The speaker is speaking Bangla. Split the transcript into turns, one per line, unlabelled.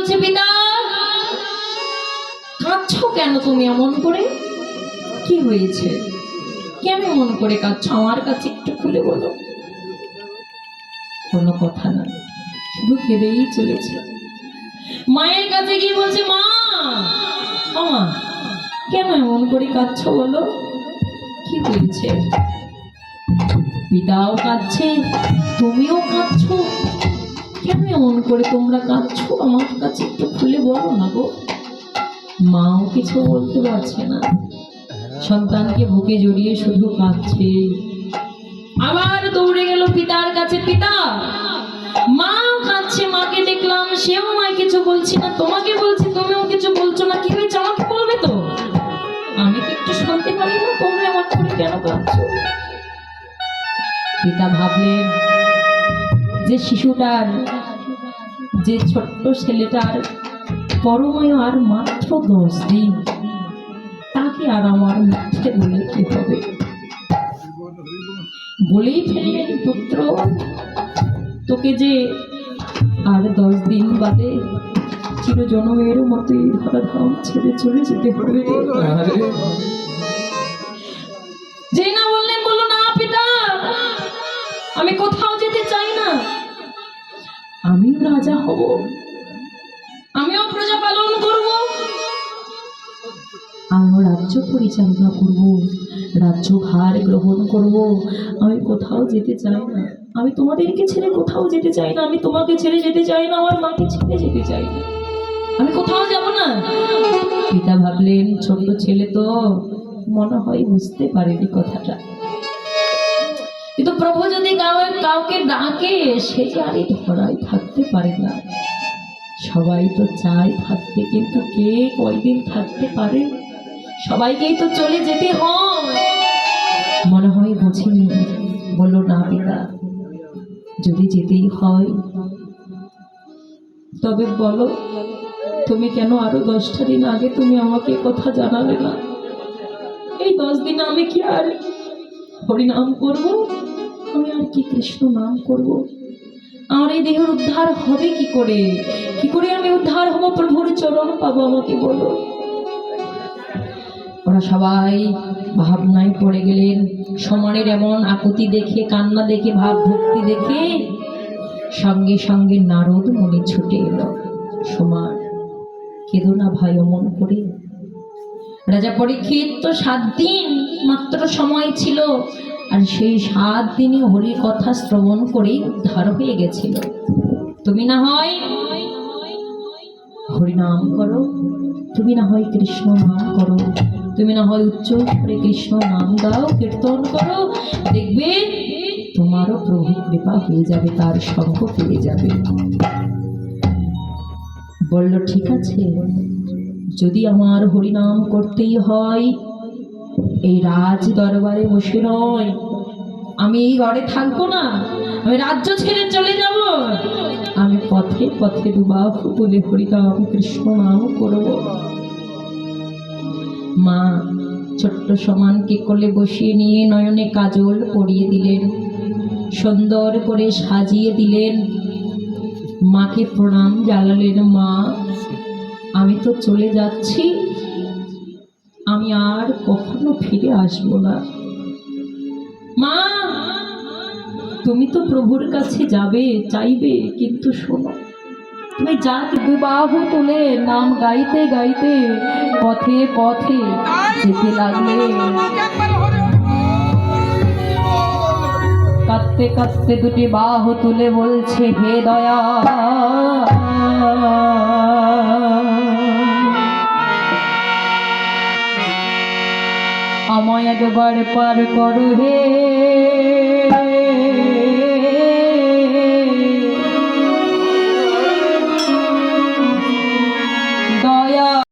বলছে, পিতা কাঁদছো কেন তুমি এমন করে? কি হয়েছে? কেন এমন করে কাঁদছো? আমার কাছে একটু খুলে বলো। কোনো কথা না, শুধু কেঁদেই চলেছে। মায়ের কাছে গিয়ে বলছে, মা ও মা, কেন এমন করে কাঁদছো বলো, কি হয়েছে? পিতাও কাঁদছে, তুমিও কাঁদছো, কেন এমন করে তোমরা কাঁদছো? আমার কাছে একটু খুলে বলো না গো। মাও কিছু বলতে পারছে না, সন্তানকে বুকে জড়িয়ে শুধু কাঁদছে। আবার দৌড়ে গেল পিতার কাছে, পিতা মা কাঁদছে, মাকে দেখলাম, সেও মায় কিছু বলছি না, তোমাকে বলছি তুমিও কিছু বলছো না, কি হয়েছে আমাকে বলবে তো? আমি কি একটু শুনতে পারি না তোমরা আমার করে কেন কাঁদছো? পিতা ভাবলেন যে শিশুটার, যে ছোট্ট ছেলেটার পরমায় আর মাত্র 10 দিন, তাকে আর আমার মিথ্যে বলে কি হবে? বলেই ফেললেন, পুত্র তোকে যে আর 10 দিন বাদে চিরজন্মের মতোই ধরাধাম ছেড়ে চলে যেতে হবে। যে না বললেন, বললো না পিতা, আমি কোথাও যেতে চাই না, আমিও রাজা হব, আমিও প্রজা পালন করব, আমিও রাজ্য পরিচালনা করব, রাজ্যভার গ্রহণ করব, আমি কোথাও যেতে চাই না, আমি তোমাদেরকে ছেড়ে কোথাও যেতে চাই না, আমি তোমাকে ছেড়ে যেতে চাই না, আমার মাকে ছেড়ে যেতে চাই না, আমি কোথাও যাব না। পিতা ভাবলেন ছোট্ট ছেলে তো মনে হয় বুঝতে পারেনি কথাটা, কিন্তু প্রভু যদি কাউকে ডাকে, সে যে আর ধরাই থাকতে পারে না। সবাই তো চায় থাকতে, কিন্তু কে কয়দিন থাকতে পারে? সবাইকেই তো চলে যেতে হয়। মনে হয় বুঝিনি, বললো না পিতা, যদি যেতেই হয় তবে বলো তুমি কেন আরো 10টা দিন আগে তুমি আমাকে কথা জানালে না? এই 10 দিন আমি কি আর হরিনাম করব? আমি আর কি কৃষ্ণ নাম করব? আমার এই দেহের উদ্ধার হবে কি করে? কি করে আমি উদ্ধার হব, প্রভুর চরণ পাবো, আমাকে বলো। ওরা সবাই ভাবনায় পড়ে গেলেন। সমানের এমন আকুতি দেখে, কান্না দেখে, ভাব ভক্তি দেখে সঙ্গে সঙ্গে নারদ মুনি ছুটে এলো। সমান কেঁদো না ভাই অমন করে। রাজা পরীক্ষিত তো 7 দিন মাত্র সময় ছিল, আর সেই 7 দিনই হরির কথা শ্রবণ করেই উদ্ধার হয়ে গেছিল। তুমি না হয় হরিনাম করো, তুমি না হয় কৃষ্ণ নাম করো, তুমি না হয় উচ্চ করে কৃষ্ণ নাম গাও, কীর্তন করো, দেখবে তোমারও প্রভু কৃপা হয়ে যাবে, তার সঙ্গ পেয়ে যাবে। বলল ঠিক আছে, যদি আমার হরিনাম করতেই হয় এই রাজ দরবারে বসে নয়, আমি এই ঘরে থাকবো না, আমি রাজ্য ছেড়ে চলে যাব, আমি পথে পথে দুবাহু তুলে হরিনাম কৃষ্ণ নাম করব। মা ছোট্ট সমানকে কোলে বসিয়ে নিয়ে নয়নে কাজল পরিয়ে দিলেন, সুন্দর করে সাজিয়ে দিলেন, মাকে প্রণাম জানালেন। মা আমি তো চলে যাচ্ছি, আমি আর কখনো ফিরে আসবো না। মা তুমি তো প্রভুর কাছে যাবে, চাইবে, কিন্তু শোনো, তুমি যাক দুবাহু তুলে নাম গাইতে গাইতে পথে পথে যেতে লাগলে, কাঁদতে কাঁদতে দুটি বাহু তুলে বলছে, হে দয়া আমায় একবার পার করো হে